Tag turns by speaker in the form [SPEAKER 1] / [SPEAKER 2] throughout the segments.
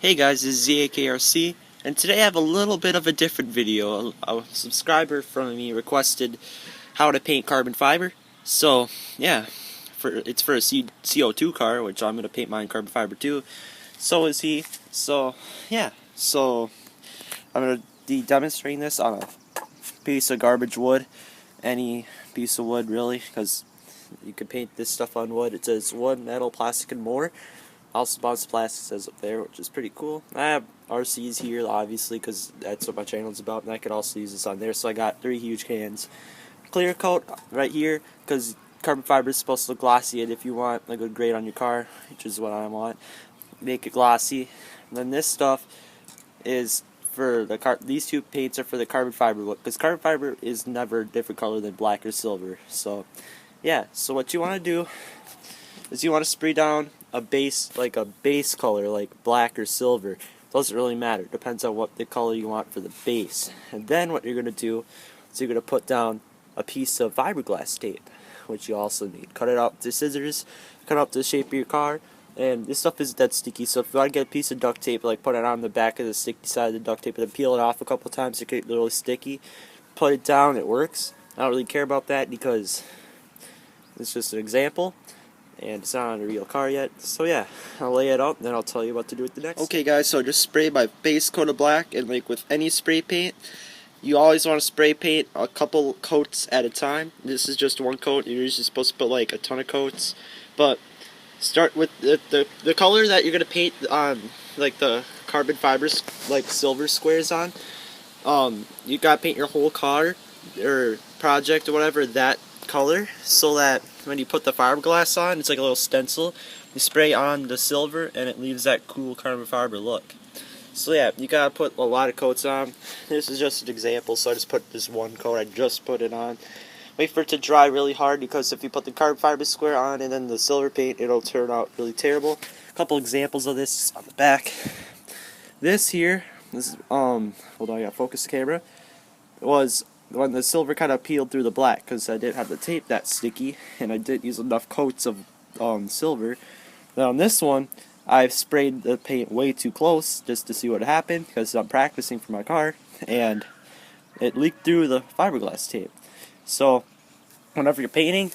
[SPEAKER 1] Hey guys, this is Z.A.K, and today I have a little bit of a different video. A subscriber from me requested how to paint carbon fiber. So, yeah, it's for a CO2 car, which I'm going to paint mine carbon fiber too. So is he. So, yeah. So, I'm going to be demonstrating this on a piece of garbage wood. Any piece of wood, really, because you can paint this stuff on wood. It says wood, metal, plastic, and more. Also, Bounce Plastic says up there, which is pretty cool. I have RCs here, obviously, because that's what my channel's about, and I could also use this on there. So I got 3 huge cans. Clear coat right here, because carbon fiber is supposed to look glossy, and if you want a good grade on your car, which is what I want, make it glossy. And then this stuff is for the these two paints are for the carbon fiber look, because carbon fiber is never a different color than black or silver. So, yeah. So what you want to do is you want to spray down a base color like black or silver. Doesn't really matter. Depends on what the color you want for the base. And then what you're going to do is you're going to put down a piece of fiberglass tape, which you also need. Cut it out with the scissors, cut out the shape of your car. And this stuff isn't that sticky, so if you want to get a piece of duct tape, like put it on the back of the sticky side of the duct tape and then peel it off a couple times to get it really sticky, put it down, it works. I don't really care about that because it's just an example, and it's not on a real car yet. So yeah, I'll lay it out, and then I'll tell you what to do with the next. Okay guys, so just spray my base coat of black, and like with any spray paint, you always want to spray paint a couple coats at a time. This is just one coat. You're usually supposed to put like a ton of coats, but start with the color that you're gonna paint on, like the carbon fibers, like silver squares on. You gotta paint your whole car or project or whatever that color, so that when you put the fiberglass on, it's like a little stencil. You spray on the silver, and it leaves that cool carbon fiber look. So yeah, you gotta put a lot of coats on. This is just an example, so I just put this one coat. I just put it on. Wait for it to dry really hard, because if you put the carbon fiber square on and then the silver paint, it'll turn out really terrible. A couple examples of this on the back. This here, hold on, I gotta focus the camera. It was when the silver kind of peeled through the black, because I didn't have the tape that sticky, and I didn't use enough coats of silver. Now on this one, I've sprayed the paint way too close just to see what happened, because I'm practicing for my car, and it leaked through the fiberglass tape. So whenever you're painting,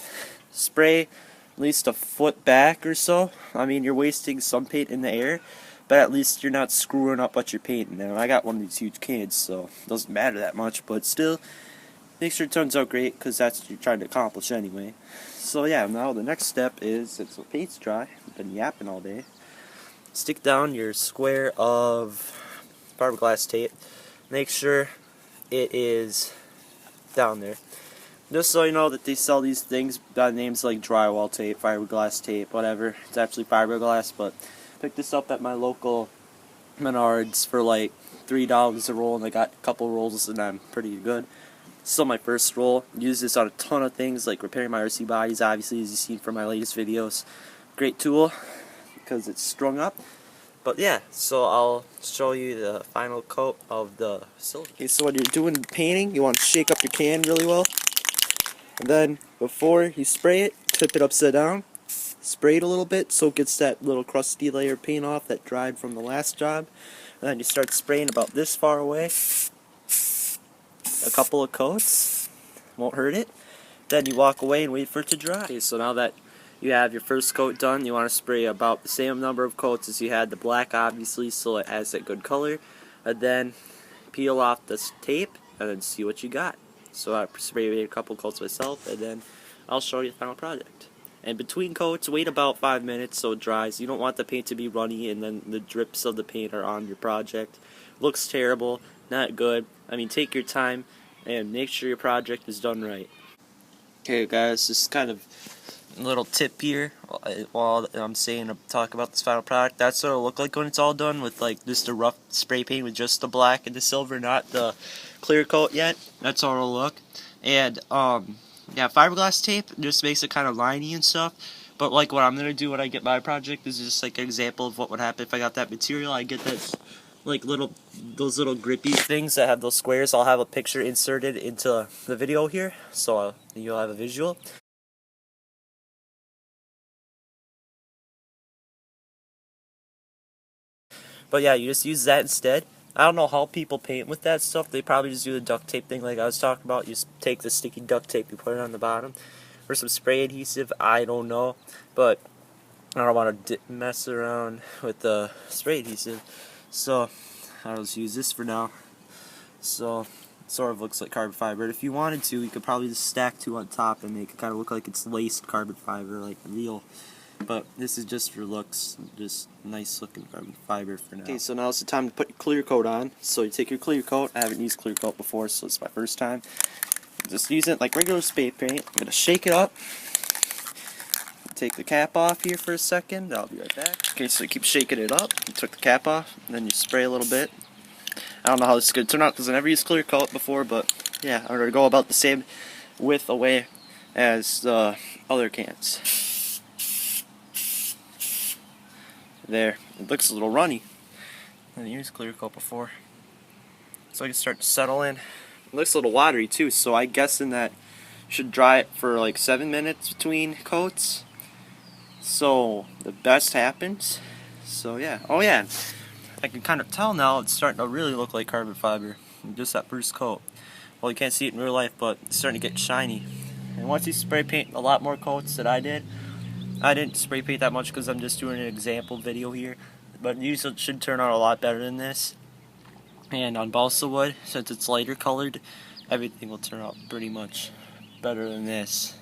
[SPEAKER 1] spray at least a foot back or so. I mean, you're wasting some paint in the air, but at least you're not screwing up what you're painting. Now, I got one of these huge cans, so it doesn't matter that much, but still, make sure it turns out great, because that's what you're trying to accomplish anyway. So yeah, now the next step is, since the paint's dry, I've been yapping all day, stick down your square of fiberglass tape. Make sure it is down there. Just so you know that they sell these things by names like drywall tape, fiberglass tape, whatever. It's actually fiberglass, but I picked this up at my local Menards for like $3 a roll, and I got a couple rolls, and I'm pretty good. Still my first roll. Use this on a ton of things, like repairing my RC bodies, obviously, as you've seen from my latest videos. Great tool, because it's strung up. But yeah, so I'll show you the final coat of the silver. Okay, so when you're doing painting, you want to shake up your can really well. And then, before you spray it, tip it upside down, spray it a little bit so it gets that little crusty layer of paint off that dried from the last job. And then you start spraying about this far away. A couple of coats, won't hurt it. Then you walk away and wait for it to dry. Okay, so now that you have your first coat done, you want to spray about the same number of coats as you had the black, obviously, so it has that good color. And then peel off this tape and then see what you got. So I sprayed a couple coats myself, and then I'll show you the final project. And between coats, wait about 5 minutes so it dries. You don't want the paint to be runny and then the drips of the paint are on your project. Looks terrible, not good. I mean, take your time and make sure your project is done right. Okay guys, this is kind of a little tip here while I'm talk about this final product. That's what it'll look like when it's all done, with like just a rough spray paint with just the black and the silver, not the clear coat yet. That's how it'll look. And yeah, fiberglass tape just makes it kind of liney and stuff. But like what I'm gonna do when I get my project is just like an example of what would happen if I got that material. I get that like those little grippy things that have those squares. I'll have a picture inserted into the video here, so you'll have a visual. But yeah, you just use that instead. I don't know how people paint with that stuff. They probably just do the duct tape thing like I was talking about. You just take the sticky duct tape, you put it on the bottom. Or some spray adhesive, I don't know. But I don't want to mess around with the spray adhesive. So I'll just use this for now. So it sort of looks like carbon fiber. If you wanted to, you could probably just stack two on top and make it kind of look like it's laced carbon fiber, like real. But this is just for looks, just nice looking carbon fiber for now. Okay, so now it's the time to put your clear coat on. So you take your clear coat. I haven't used clear coat before, so it's my first time. Just use it like regular spray paint. I'm going to shake it up. Take the cap off here for a second. I'll be right back. Okay, so you keep shaking it up. You took the cap off, and then you spray a little bit. I don't know how this is going to turn out because I never used clear coat before, but yeah, I'm going to go about the same width away as the other cans. There, it looks a little runny. I didn't use clear coat before, so I can start to settle in. It looks a little watery too, so I guess in that you should dry it for like 7 minutes between coats, so the best happens. So yeah, oh yeah, I can kind of tell now it's starting to really look like carbon fiber. Just that first coat. Well, you can't see it in real life, but it's starting to get shiny. And once you spray paint a lot more coats that I didn't spray paint that much because I'm just doing an example video here, but usually it should turn out a lot better than this. And on balsa wood, since it's lighter colored, everything will turn out pretty much better than this.